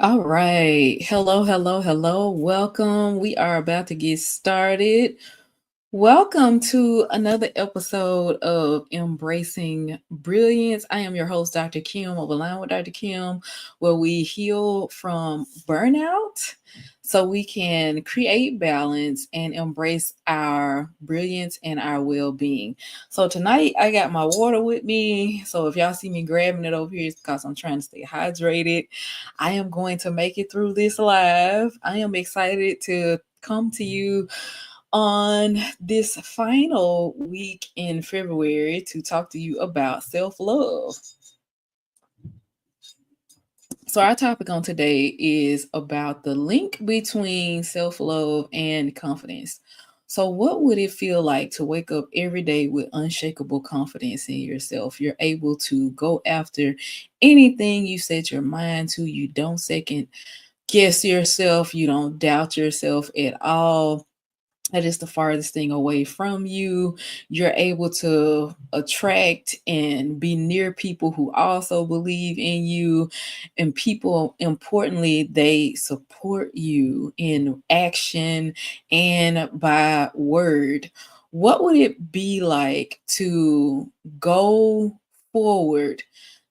All right. Hello, hello, hello. Welcome. We are about to get started. Welcome to another episode of Embracing Brilliance. I am your host, Dr. Kim of Align with Dr. Kim, where we heal from burnout so we can create balance and embrace our brilliance and our well being. So, tonight I got my water with me. So, if y'all see me grabbing it over here, it's because I'm trying to stay hydrated. I am going to make it through this live. I am excited to come to you on this final week in February to talk to you about self love. So, our topic on today is about the link between self love and confidence. So, what would it feel like to wake up every day with unshakable confidence in yourself? You're able to go after anything you set your mind to, you don't second guess yourself, you don't doubt yourself at all. That is the farthest thing away from you. You're able to attract and be near people who also believe in you. And people, importantly, they support you in action and by word. What would it be like to go forward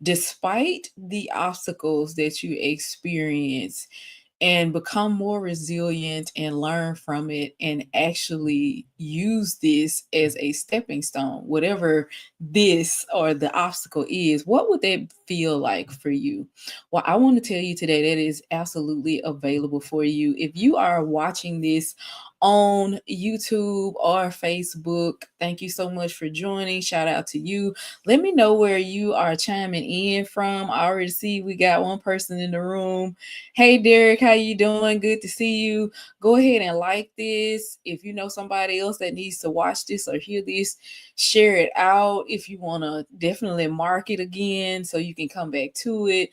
despite the obstacles that you experience and become more resilient and learn from it and actually use this as a stepping stone, whatever this or the obstacle is? What would that feel like for you? Well, I want to tell you today that is absolutely available for you. If you are watching this on YouTube or Facebook, thank you so much for joining. Shout out to you. Let me know where you are chiming in from. I already see we got one person in the room. Hey Derek, how you doing? Good to see you. Go ahead and like this. If you know somebody else that needs to watch this or hear this, share it out. If you want to definitely mark it again so you can come back to it.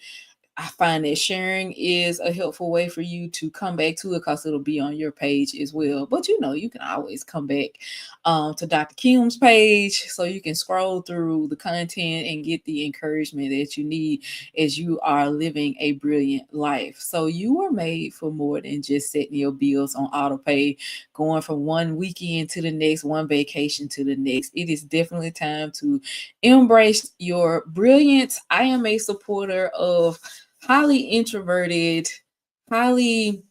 I find that sharing is a helpful way for you to come back to it because it'll be on your page as well. But you can always come back to Dr. Kim's page so you can scroll through the content and get the encouragement that you need as you are living a brilliant life. So you are made for more than just setting your bills on auto pay, going from one weekend to the next, one vacation to the next. It is definitely time to embrace your brilliance. I am a supporter of highly introverted, highly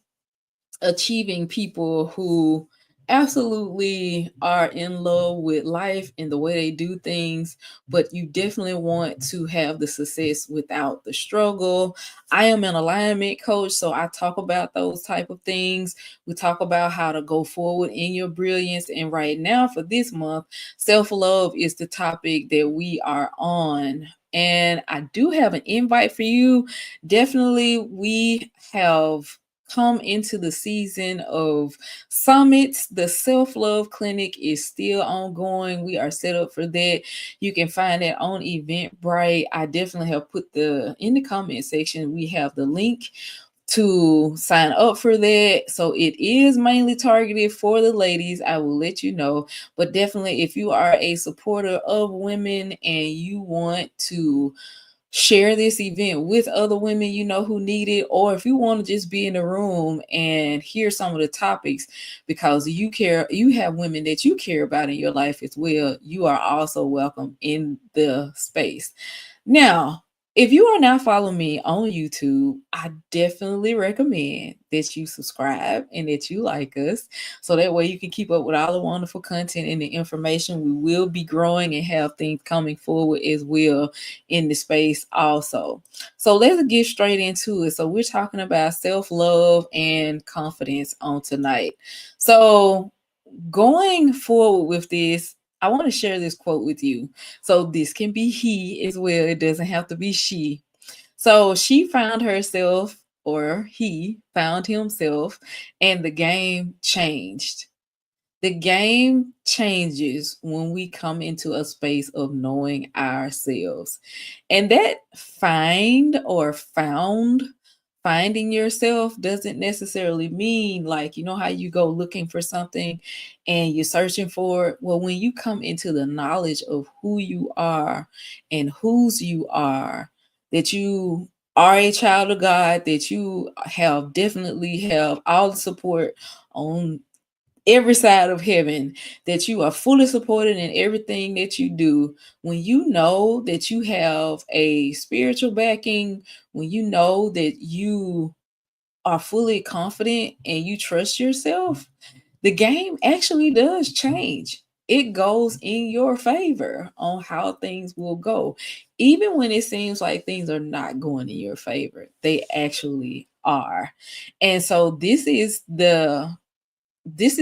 achieving people who absolutely are in love with life and the way they do things, but you definitely want to have the success without the struggle. I am an alignment coach, so I talk about those type of things. We talk about how to go forward in your brilliance, and right now for this month, self-love is the topic that we are on. And I do have an invite for you. Definitely, we have come into the season of summits. The Self Love Clinic is still ongoing. We are set up for that. You can find it on Eventbrite. I definitely have put in the comment section, we have the link to sign up for that. So it is mainly targeted for the ladies. I will let you know. But definitely, if you are a supporter of women and you want to share this event with other women you know who need it, or if you want to just be in the room and hear some of the topics because you have women that you care about in your life as well, you are also welcome in the space. Now, if you are not following me on YouTube, I definitely recommend that you subscribe and that you like us so that way you can keep up with all the wonderful content and the information. We will be growing and have things coming forward as well in the space also. So let's get straight into it. So we're talking about self-love and confidence on tonight. So going forward with this, I want to share this quote with you. So this can be he as well. It doesn't have to be she. So she found herself, or he found himself, and the game changed. The game changes when we come into a space of knowing ourselves. And that finding yourself doesn't necessarily mean like, how you go looking for something and you're searching for it. Well, when you come into the knowledge of who you are and whose you are, that you are a child of God, that you have definitely have all the support on every side of heaven, that you are fully supported in everything that you do, when you know that you have a spiritual backing, when you know that you are fully confident and you trust yourself, the game actually does change. It goes in your favor on how things will go. Even when it seems like things are not going in your favor, they actually are. And so this is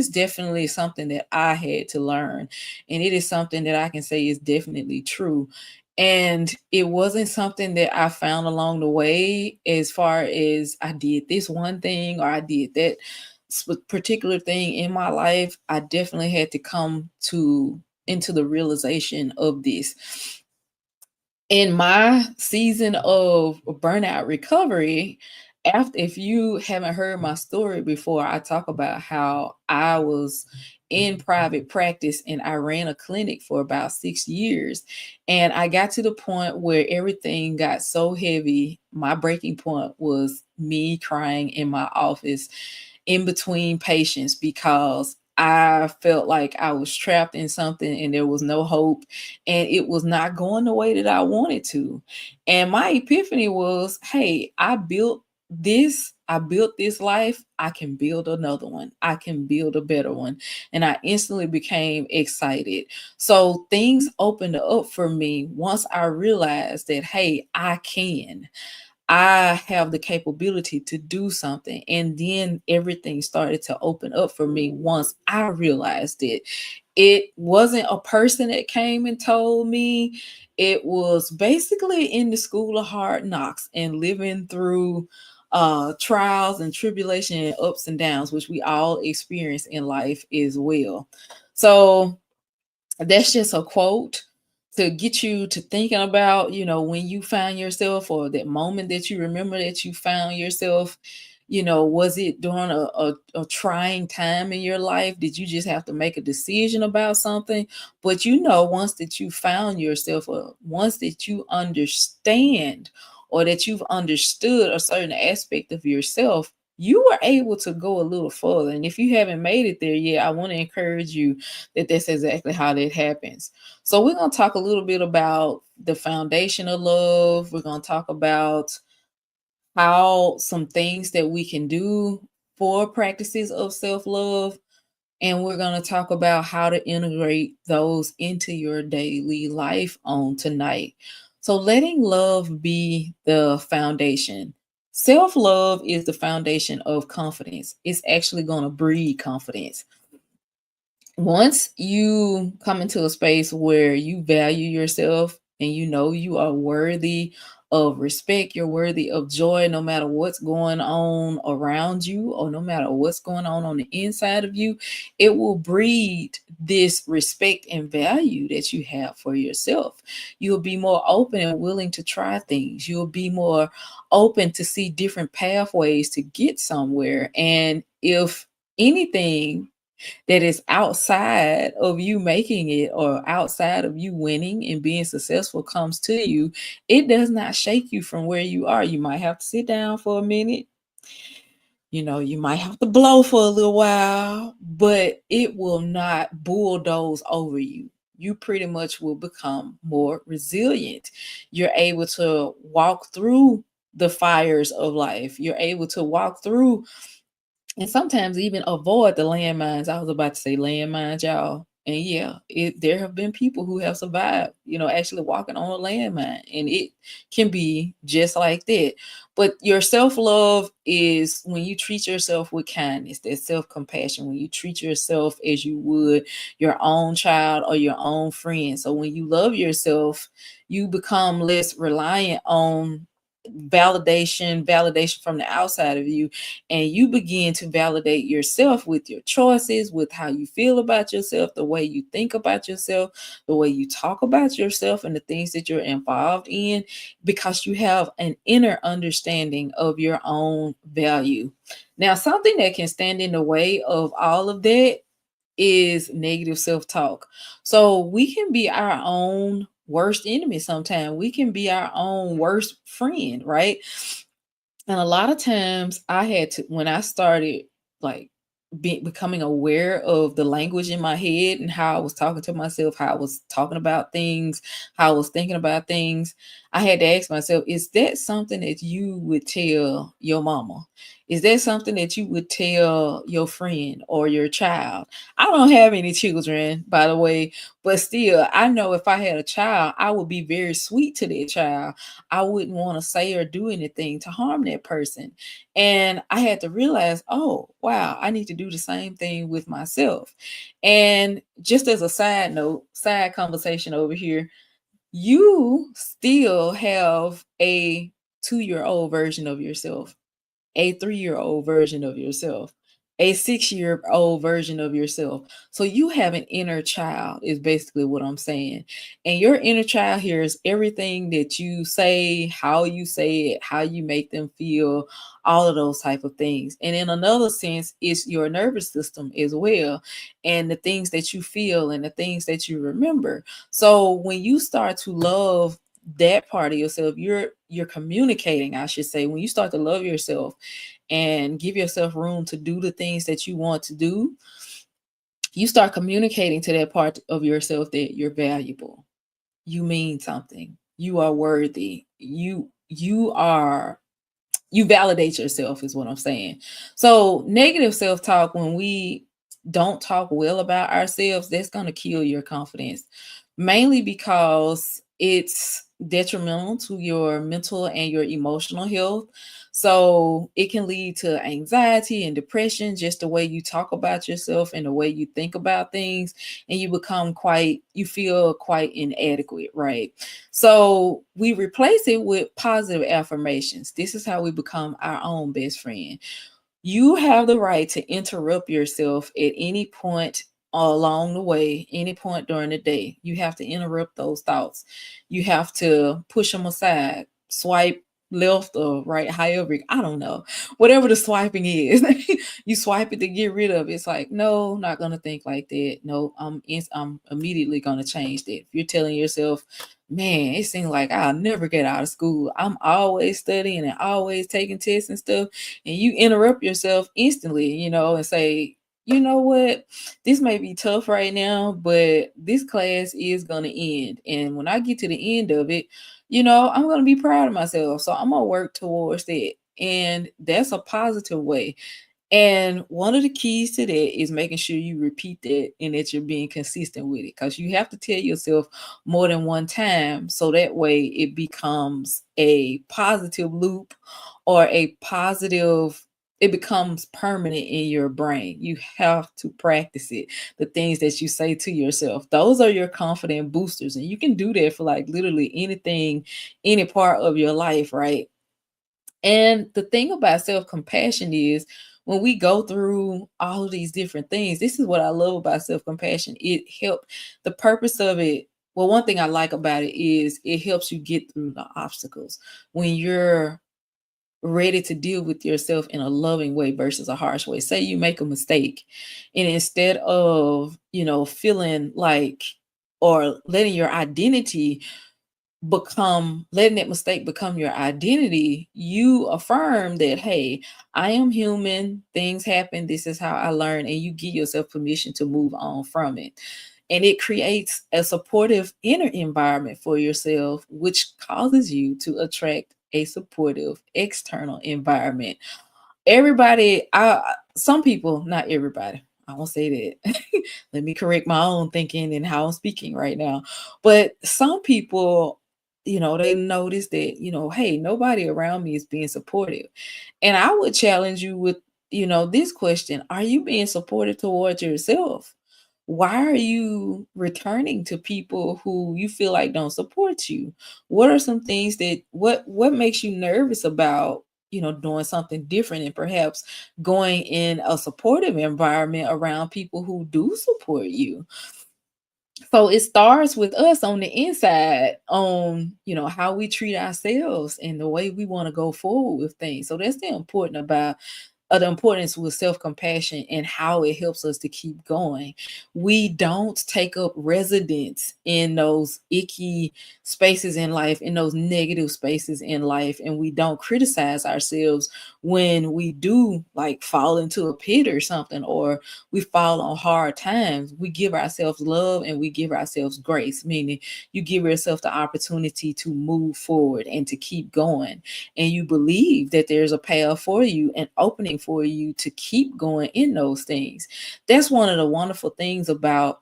definitely something that I had to learn. And it is something that I can say is definitely true. And it wasn't something that I found along the way, as far as I did this one thing or I did that particular thing in my life. I definitely had to come to into the realization of this in my season of burnout recovery. After, if you haven't heard my story before, I talk about how I was in private practice and I ran a clinic for about 6 years. And I got to the point where everything got so heavy. My breaking point was me crying in my office in between patients, because I felt like I was trapped in something and there was no hope and it was not going the way that I wanted to. And my epiphany was, hey, I built this life, I can build another one. I can build a better one. And I instantly became excited. So things opened up for me once I realized that, hey, I have the capability to do something. And then everything started to open up for me once I realized it. It wasn't a person that came and told me. It was basically in the school of hard knocks and living through trials and tribulation and ups and downs, which we all experience in life as well. So that's just a quote to get you to thinking about, when you find yourself, or that moment that you remember that you found yourself. Was it during a trying time in your life? Did you just have to make a decision about something? But once that you found yourself, or once that you understand, or that you've understood a certain aspect of yourself, you were able to go a little further. And if you haven't made it there yet, I want to encourage you that that's exactly how that happens. So we're going to talk a little bit about the foundation of love. We're going to talk about how some things that we can do for practices of self-love. And we're going to talk about how to integrate those into your daily life on tonight. So letting love be the foundation. Self-love is the foundation of confidence. It's actually going to breed confidence. Once you come into a space where you value yourself and you know you are worthy of respect, you're worthy of joy, no matter what's going on around you, or no matter what's going on the inside of you, it will breed this respect and value that you have for yourself. You'll be more open and willing to try things. You'll be more open to see different pathways to get somewhere. And if anything that is outside of you making it, or outside of you winning and being successful, comes to you, it does not shake you from where you are. You might have to sit down for a minute. You might have to blow for a little while, but it will not bulldoze over you. You pretty much will become more resilient. You're able to walk through the fires of life. You're able to walk through and sometimes even avoid the landmines. I was about to say landmines, y'all. And yeah, there have been people who have survived, actually walking on a landmine, and it can be just like that. But your self love is when you treat yourself with kindness, that self compassion, when you treat yourself as you would your own child or your own friend. So when you love yourself, you become less reliant on validation from the outside of you, and you begin to validate yourself with your choices, with how you feel about yourself, the way you think about yourself, the way you talk about yourself, and the things that you're involved in, because you have an inner understanding of your own value. Now, something that can stand in the way of all of that is negative self-talk. So we can be our own worst enemy sometimes. We can be our own worst friend, right? And a lot of times I had to, when I started like becoming aware of the language in my head and how I was talking to myself, how I was talking about things, how I was thinking about things, I had to ask myself, is that something that you would tell your mama? Is that something that you would tell your friend or your child? I don't have any children, by the way, but still, I know if I had a child, I would be very sweet to that child. I wouldn't want to say or do anything to harm that person. And I had to realize, oh, wow, I need to do the same thing with myself. And just as a side note, side conversation over here, you still have a 2-year-old version of yourself, a 3-year-old version of yourself, a 6-year-old version of yourself. So you have an inner child, is basically what I'm saying. And your inner child hears everything that you say it, how you make them feel, all of those type of things. And in another sense, it's your nervous system as well, and the things that you feel and the things that you remember. So when you start to love that part of yourself, you're communicating, I should say. When you start to love yourself and give yourself room to do the things that you want to do, you start communicating to that part of yourself that you're valuable, you mean something, you are worthy, you validate yourself, is what I'm saying. So negative self-talk, when we don't talk well about ourselves, that's going to kill your confidence, mainly because it's detrimental to your mental and your emotional health. So it can lead to anxiety and depression, just the way you talk about yourself and the way you think about things, and you feel quite inadequate, right? So we replace it with positive affirmations. This is how we become our own best friend. You have the right to interrupt yourself at any point along the way, any point during the day. You have to interrupt those thoughts. You have to push them aside, swipe left or right, however, I don't know, whatever the swiping is. You swipe it to get rid of it. It's like, no, not gonna think like that. No, I'm immediately gonna change that. If you're telling yourself, man, it seems like I'll never get out of school, I'm always studying and always taking tests and stuff, and you interrupt yourself instantly, and say, you know what, this may be tough right now, but this class is going to end. And when I get to the end of it, I'm going to be proud of myself. So I'm going to work towards that. And that's a positive way. And one of the keys to that is making sure you repeat that and that you're being consistent with it, because you have to tell yourself more than one time, so that way it becomes a positive loop, or it becomes permanent in your brain. You have to practice it. The things that you say to yourself, those are your confident boosters. And you can do that for like literally anything, any part of your life, right? And the thing about self compassion is, when we go through all of these different things, this is what I love about self compassion. The purpose of it. Well, one thing I like about it is it helps you get through the obstacles when you're ready to deal with yourself in a loving way versus a harsh way. Say you make a mistake, and instead of, feeling like, or letting that mistake become your identity, you affirm that, hey, I am human, things happen, this is how I learn, and you give yourself permission to move on from it. And it creates a supportive inner environment for yourself, which causes you to attract a supportive external environment. Some people, not everybody, I won't say that. Let me correct my own thinking and how I'm speaking right now. But some people, they notice that, hey, nobody around me is being supportive. And I would challenge you with, this question: are you being supportive towards yourself? Why are you returning to people who you feel like don't support you? What are some things what makes you nervous about, doing something different, and perhaps going in a supportive environment around people who do support you? So it starts with us on the inside, on, how we treat ourselves and the way we want to go forward with things. So that's the important about the importance with self-compassion and how it helps us to keep going. We don't take up residence in those icky spaces in life, in those negative spaces in life, and we don't criticize ourselves when we do like fall into a pit or something, or we fall on hard times. We give ourselves love and we give ourselves grace, meaning you give yourself the opportunity to move forward and to keep going, and you believe that there's a path for you, an opening for you to keep going in those things. That's one of the wonderful things about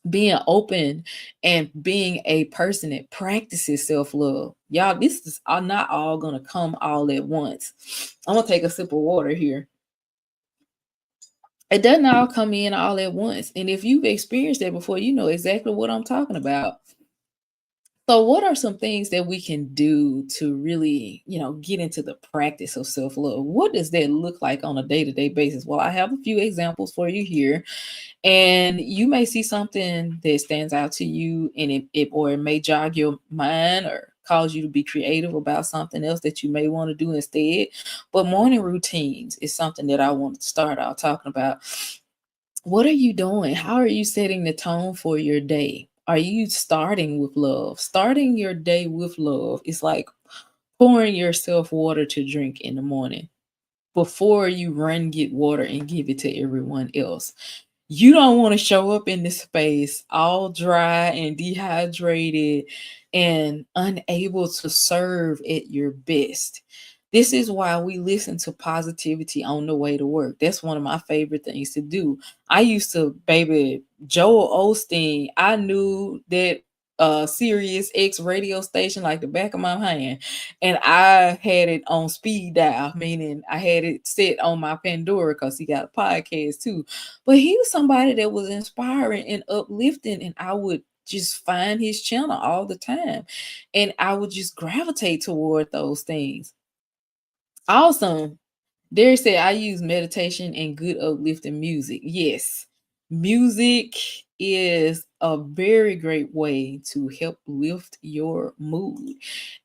being open and being a person that practices self-love. Y'all, this is are not all gonna come all at once. I'm gonna take a sip of water here. It doesn't all come in all at once. And if you've experienced that before, you know exactly what I'm talking about. So, what are some things that we can do to really, get into the practice of self love? What does that look like on a day to day basis? Well, I have a few examples for you here, and you may see something that stands out to you, and it may jog your mind or cause you to be creative about something else that you may want to do instead. But morning routines is something that I want to start out talking about. What are you doing? How are you setting the tone for your day? Are you starting with love? Starting your day with love is like pouring yourself water to drink in the morning before you run get water and give it to everyone else. You don't want to show up in this space all dry and dehydrated and unable to serve at your best. This is why we listen to positivity on the way to work. That's one of my favorite things to do. I used to, baby, Joel Osteen. I knew that Sirius X radio station like the back of my hand, and I had it on speed dial, meaning I had it set on my Pandora because he got a podcast too. But he was somebody that was inspiring and uplifting, and I would just find his channel all the time, and I would just gravitate toward those things. Awesome. Derek said, I use meditation and good uplifting music. Yes, music is a very great way to help lift your mood,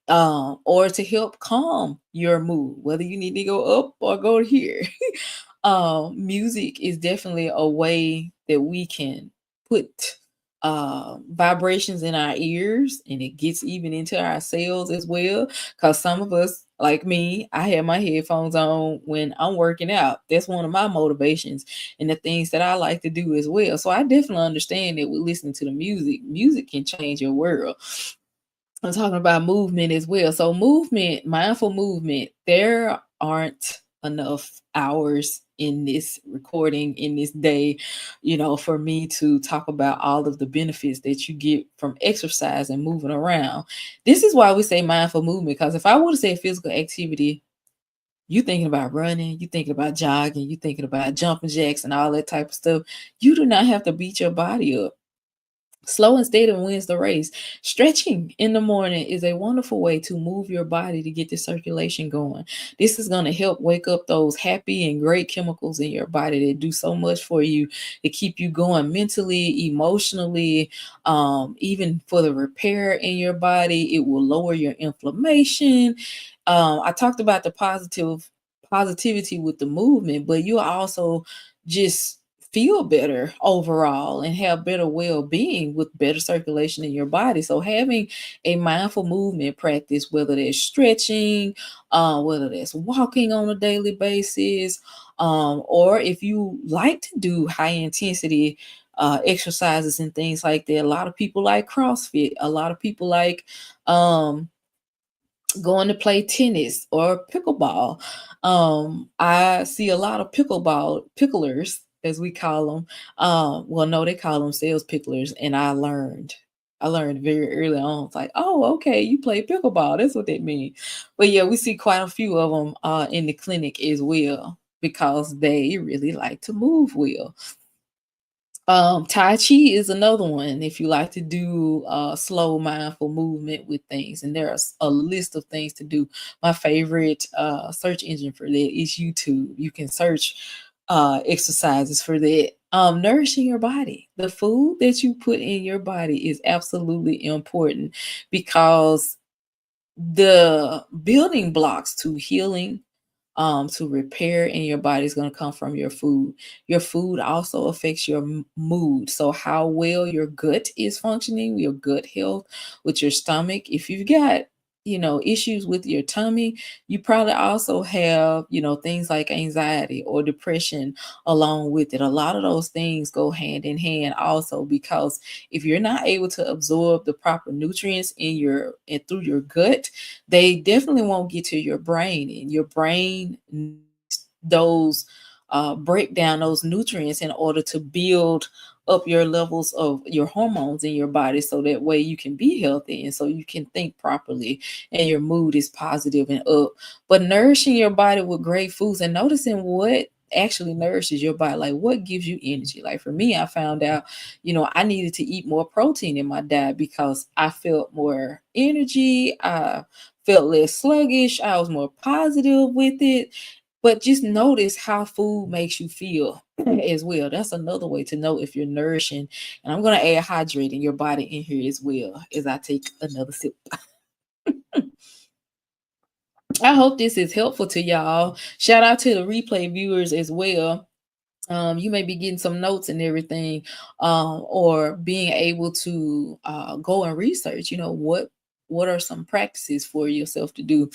or to help calm your mood, whether you need to go up or go here. Music is definitely a way that we can put vibrations in our ears, and it gets even into our cells as well. Because some of us, like me, I have my headphones on when I'm working out. That's one of my motivations and the things that I like to do as well. So I definitely understand that with listening to the music can change your world. I'm talking about movement as well. So movement, mindful movement, there aren't enough hours in this recording in this day, for me to talk about all of the benefits that you get from exercise and moving around. This is why we say mindful movement, because if I would have said physical activity, you thinking about running, you thinking about jogging, you thinking about jumping jacks and all that type of stuff. You do not have to beat your body up. Slow and steady wins the race. Stretching in the morning is a wonderful way to move your body to get the circulation going. This is going to help wake up those happy and great chemicals in your body that do so much for you to keep you going mentally, emotionally, even for the repair in your body. It will lower your inflammation. I talked about the positivity with the movement, but you also just feel better overall and have better well-being with better circulation in your body. So having a mindful movement practice, whether that's stretching, whether that's walking on a daily basis, or if you like to do high intensity exercises and things like that. A lot of people like CrossFit. A lot of people like going to play tennis or pickleball. I see a lot of picklers, as we call them. Well, no, they call themselves picklers, and I learned very early on. It's like, oh, okay, you play pickleball. That's what that means. But yeah, we see quite a few of them in the clinic as well because they really like to move well. Tai Chi is another one if you like to do slow, mindful movement with things. And there's a list of things to do. My favorite search engine for that is YouTube. You can search exercises for that. Nourishing your body. The food that you put in your body is absolutely important because the building blocks to healing, to repair in your body is going to come from your food. Your food also affects your mood. So, how well your gut is functioning, your gut health with your stomach. If you've got issues with your tummy, you probably also have things like anxiety or depression along with it. A lot of those things go hand in hand also, because if you're not able to absorb the proper nutrients in your and through your gut, they definitely won't get to your brain, and your brain needs those break down those nutrients in order to build up your levels of your hormones in your body, so that way you can be healthy and so you can think properly and your mood is positive and up. But nourishing your body with great foods and noticing what actually nourishes your body, like what gives you energy. Like for me, I found out I needed to eat more protein in my diet because I felt more energy, I felt less sluggish, I was more positive with it. But just notice how food makes you feel as well. That's another way to know if you're nourishing. And I'm going to add hydrating your body in here as well as I take another sip. I hope this is helpful to y'all. Shout out to the replay viewers as well. You may be getting some notes and everything, or being able to go and research, what are some practices for yourself to do.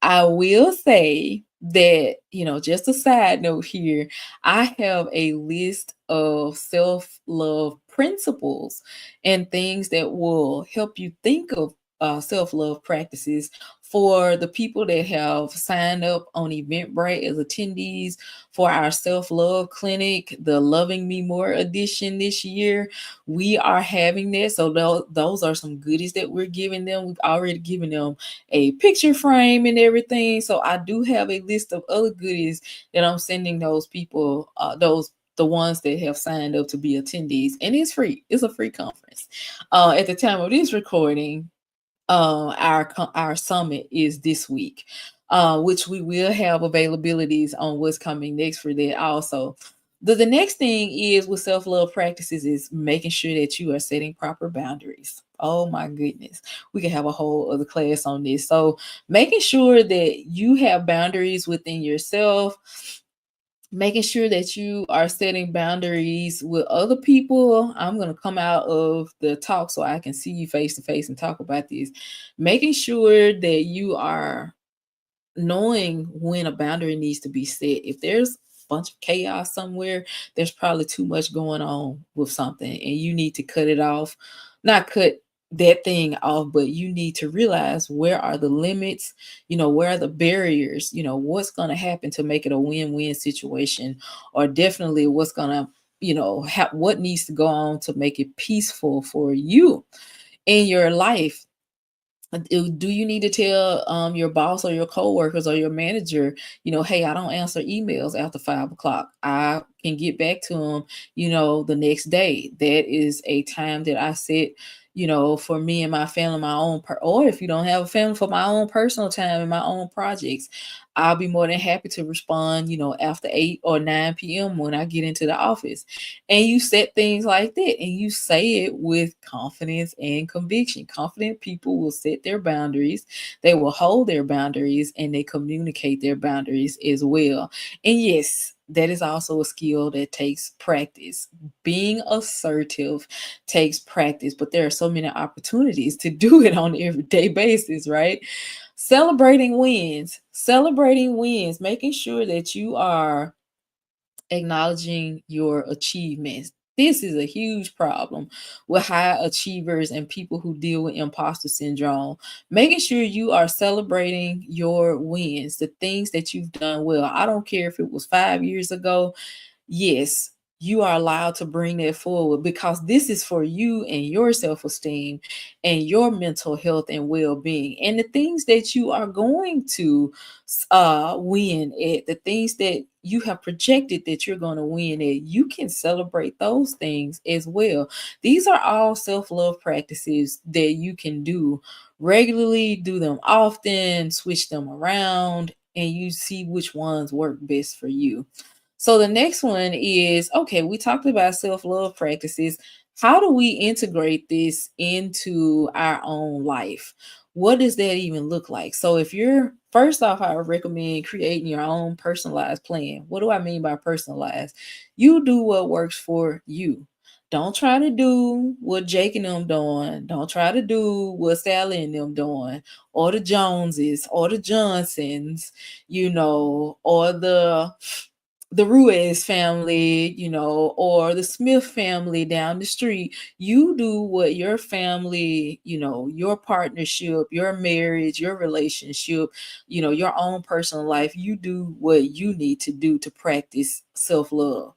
I will say that, just a side note here, I have a list of self-love principles and things that will help you think of self-love practices for the people that have signed up on Eventbrite as attendees for our self-love clinic, the Loving Me More edition this year. We are having that. So those are some goodies that we're giving them. We've already given them a picture frame and everything. So I do have a list of other goodies that I'm sending those people, the ones that have signed up to be attendees. And it's free. It's a free conference. At the time of this recording, our summit is this week, which we will have availabilities on what's coming next for that also. The next thing is with self-love practices is making sure that you are setting proper boundaries. Oh my goodness, we can have a whole other class on this. So making sure that you have boundaries within yourself, making sure that you are setting boundaries with other people. I'm going to come out of the talk so I can see you face to face and talk about this. Making sure that you are knowing when a boundary needs to be set. If there's a bunch of chaos somewhere, there's probably too much going on with something and you need to cut it off. Not cut that thing off, but you need to realize where are the limits, where are the barriers, what's going to happen to make it a win-win situation, or definitely what's going to, what needs to go on to make it peaceful for you in your life. Do you need to tell your boss or your coworkers or your manager, hey, I don't answer emails after 5 o'clock. I can get back to them, the next day. That is a time that I set, for me and my family, my own, or if you don't have a family, for my own personal time and my own projects. I'll be more than happy to respond, after 8 or 9 p.m. when I get into the office. And you set things like that and you say it with confidence and conviction. Confident people will set their boundaries, they will hold their boundaries, and they communicate their boundaries as well. And yes, that is also a skill that takes practice. Being assertive takes practice, but there are so many opportunities to do it on an everyday basis, right? Celebrating wins, making sure that you are acknowledging your achievements. This is a huge problem with high achievers and people who deal with imposter syndrome. Making sure you are celebrating your wins, the things that you've done well. I don't care if it was 5 years ago. Yes, you are allowed to bring that forward because this is for you and your self-esteem and your mental health and well-being, and the things that you are going to win at, the things that you have projected that you're going to win at, you can celebrate those things as well. These are all self-love practices that you can do regularly, do them often, switch them around, and you see which ones work best for you. So the next one is, okay, we talked about self-love practices. How do we integrate this into our own life? what does that even look like? So if you're first off, I would recommend creating your own personalized plan. What do I mean by personalized? You do what works for you. Don't try to do what Jake and them doing. Don't try to do what Sally and them doing, or the Joneses, or the Johnsons, or the Ruiz family, or the Smith family down the street. You do what your family, your partnership, your marriage, your relationship, your own personal life. You do what you need to do to practice self love.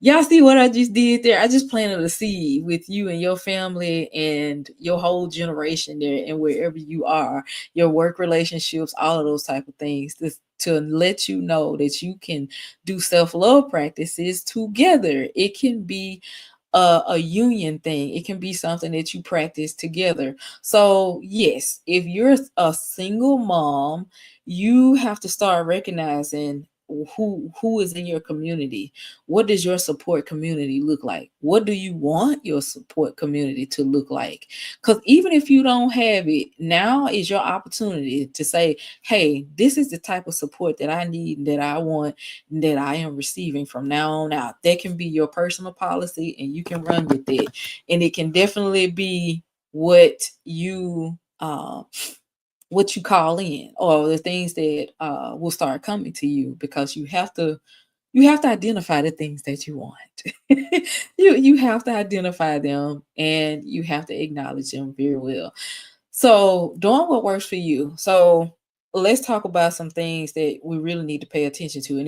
Y'all see what I just did there? I just planted a seed with you and your family and your whole generation there, and wherever you are, your work relationships, all of those type of things, to let you know that you can do self-love practices together. It can be a union thing. It can be something that you practice together. So yes, if you're a single mom, you have to start recognizing who is in your community. What does your support community look like? What do you want your support community to look like? Because even if you don't have it, now is your opportunity to say, hey, this is the type of support that I need, that I want, that I am receiving from now on out. That can be your personal policy, and you can run with it. And it can definitely be what you call in, or the things that will start coming to you, because you have to identify the things that you want. You have to identify them, and you have to acknowledge them very well. So doing what works for you. So let's talk about some things that we really need to pay attention to. And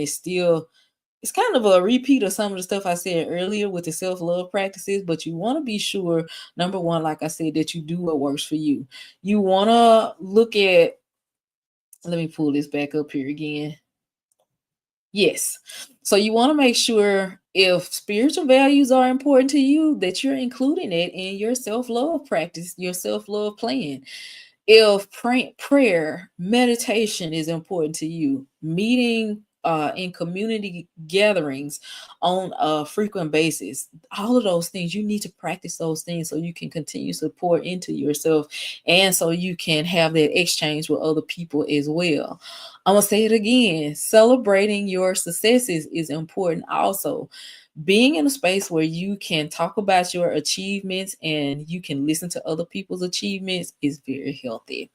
it's kind of a repeat of some of the stuff I said earlier with the self-love practices, but you want to be sure, number one, like I said, that you do what works for you. You want to look at, let me pull this back up here again. Yes. So you want to make sure, if spiritual values are important to you, that you're including it in your self-love practice, your self-love plan. If prayer, meditation is important to you, meeting in community gatherings on a frequent basis, all of those things, you need to practice those things so you can continue to pour into yourself, and so you can have that exchange with other people as well. I'm going to say it again: celebrating your successes is important also. Being in a space where you can talk about your achievements and you can listen to other people's achievements is very healthy.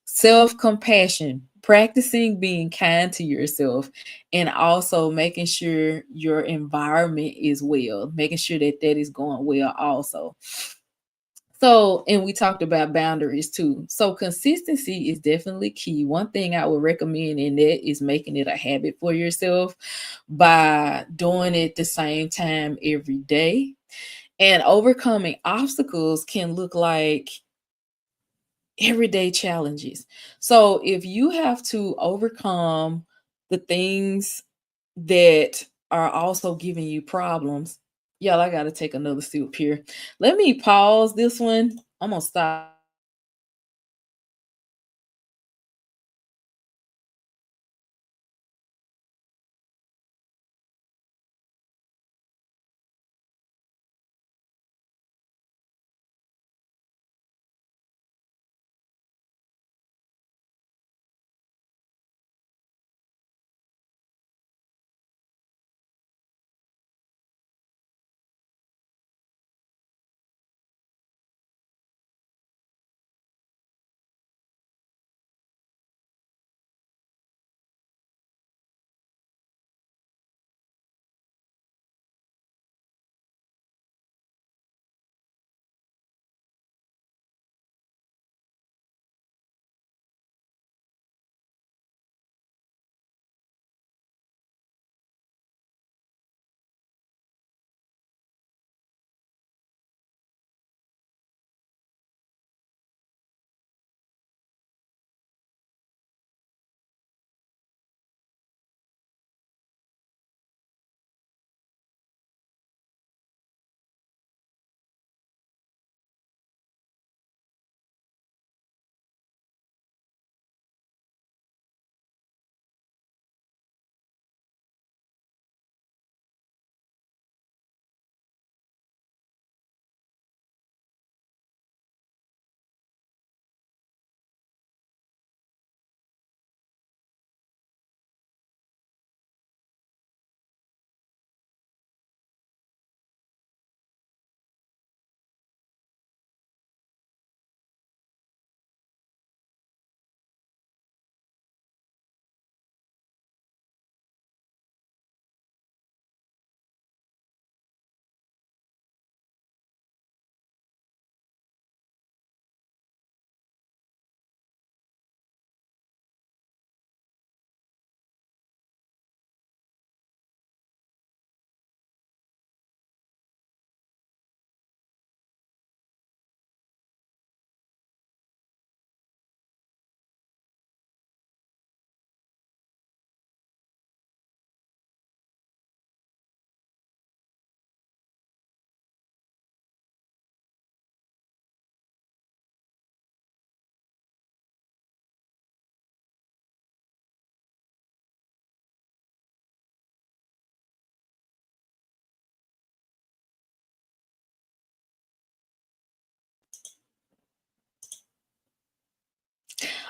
Self compassion, practicing being kind to yourself, and also making sure your environment is well, making sure that that is going well also. So, and we talked about boundaries too. So, consistency is definitely key. One thing I would recommend in that is making it a habit for yourself by doing it the same time every day. And overcoming obstacles can look like everyday challenges. So, if you have to overcome the things that are also giving you problems, y'all, I got to take another sip here. Let me pause this one. I'm going to stop.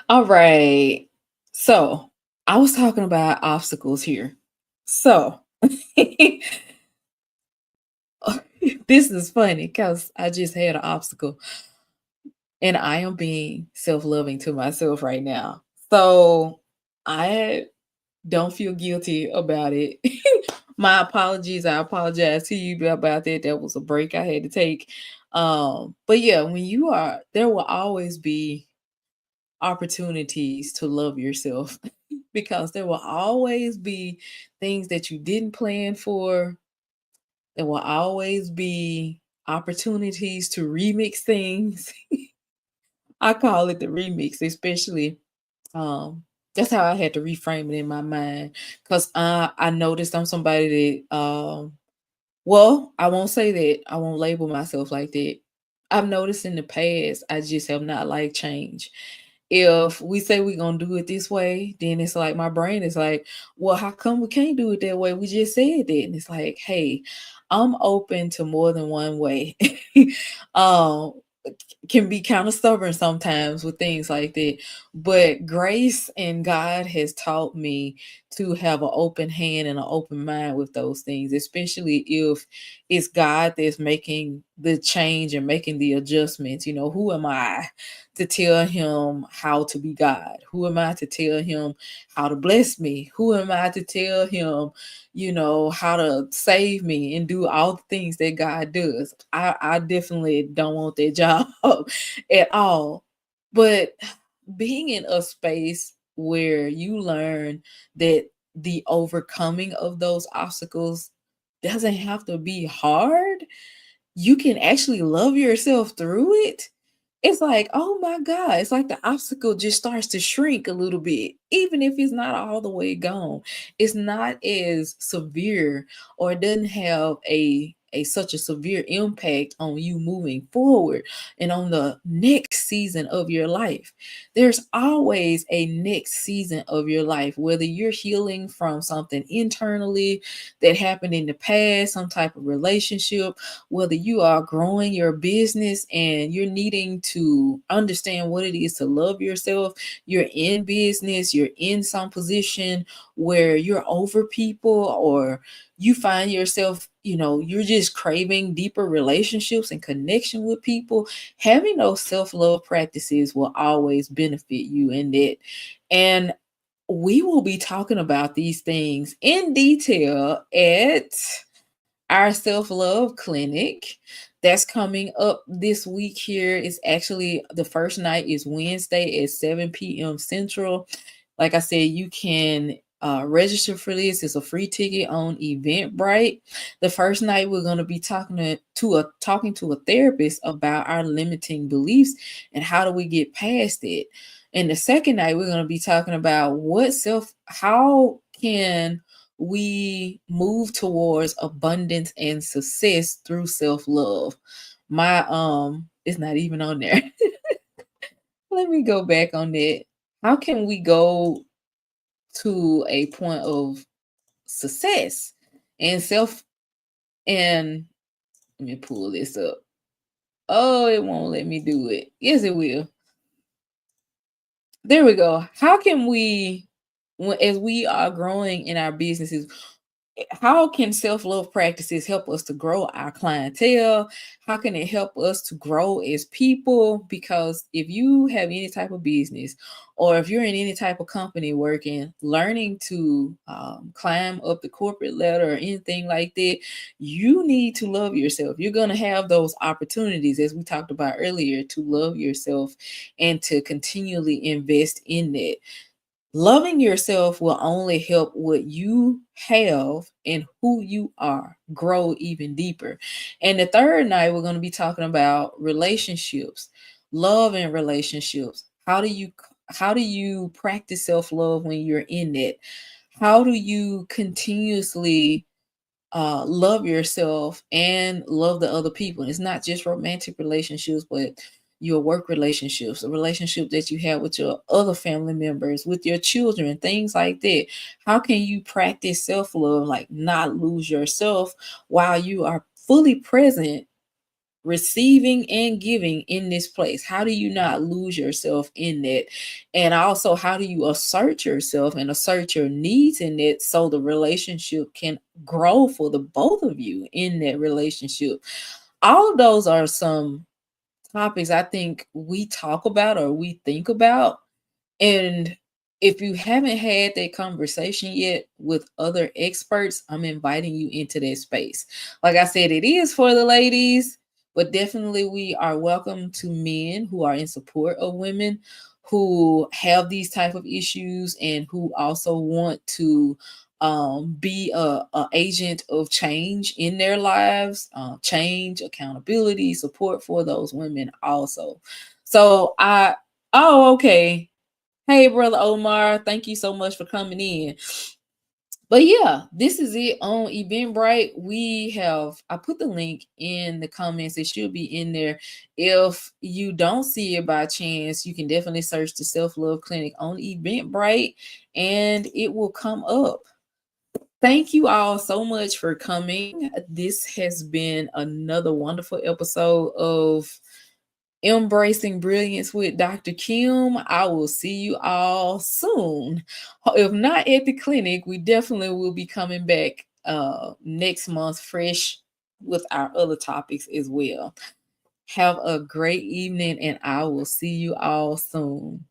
All right. So I was talking about obstacles here. So this is funny because I just had an obstacle and I am being self loving to myself right now. So I don't feel guilty about it. My apologies. I apologize to you about that. That was a break I had to take. But yeah, when you are, there will always be opportunities to love yourself because there will always be things that you didn't plan for. There will always be opportunities to remix things. I call it the remix, especially um that's how I had to reframe it in my mind because I noticed I'm somebody that well, I won't say that. I won't label myself like that. I've noticed in the past, I just have not liked change. If we say we're gonna do it this way, then it's like my brain is like, well, how come we can't do it that way? We just said that. And it's like, hey, I'm open to more than one way. um can be kind of stubborn sometimes with things like that. But grace and God has taught me to have an open hand and an open mind with those things, especially if it's God that's making the change and making the adjustments. You know, who am I to tell him how to be God? Who am I to tell him how to bless me? Who am I to tell him, you know, how to save me and do all the things that God does? I definitely don't want that job at all. But being in a space where you learn that the overcoming of those obstacles doesn't have to be hard, you can actually love yourself through it. It's like, oh my God, it's like the obstacle just starts to shrink a little bit, even if it's not all the way gone. It's not as severe or it doesn't have a such a severe impact on you moving forward and on the next season of your life. There's always a next season of your life, whether you're healing from something internally that happened in the past, some type of relationship, whether you are growing your business and you're needing to understand what it is to love yourself, you're in business, you're in some position where you're over people, or you find yourself, you know, you're just craving deeper relationships and connection with people, having those self-love practices will always benefit you in that. And we will be talking about these things in detail at our self-love clinic that's coming up this week here. Is actually the first night is Wednesday at 7 p.m. Central. Like I said, you can register for this. It's a free ticket on Eventbrite. The first night we're going to be talking to a therapist about our limiting beliefs and how do we get past it. And the second night we're going to be talking about how can we move towards abundance and success through self-love. My it's not even on there. Let me go back on that. How can we go to a point of success and self and let me pull this up. Oh, it won't let me do it. Yes, it will. There we go. How can we, as we are growing in our businesses, how can self-love practices help us to grow our clientele? How can it help us to grow as people? Because if you have any type of business or if you're in any type of company working, learning to climb up the corporate ladder or anything like that, you need to love yourself. You're going to have those opportunities, as we talked about earlier, to love yourself and to continually invest in that. Loving yourself will only help what you have and who you are grow even deeper. And the third night, we're going to be talking about relationships, love and relationships. How do you practice self-love when you're in it? How do you continuously love yourself and love the other people? And it's not just romantic relationships, but your work relationships, the relationship that you have with your other family members, with your children, things like that. How can you practice self love, like not lose yourself while you are fully present receiving and giving in this place? How do you not lose yourself in that? And also, how do you assert yourself and assert your needs in it so the relationship can grow for the both of you in that relationship? All of those are some topics I think we talk about or we think about, and if you haven't had that conversation yet with other experts, I'm inviting you into that space. Like I said, it is for the ladies, but definitely we are welcome to men who are in support of women who have these type of issues and who also want to be a agent of change in their lives, change, accountability, support for those women also. So oh, okay. Hey, brother Omar, thank you so much for coming in. But yeah, this is it on Eventbrite. I put the link in the comments. It should be in there. If you don't see it by chance, you can definitely search the Self Love Clinic on Eventbrite and it will come up. Thank you all so much for coming. This has been another wonderful episode of Embracing Brilliance with Dr. Kim. I will see you all soon. If not at the clinic, we definitely will be coming back next month fresh with our other topics as well. Have a great evening and I will see you all soon.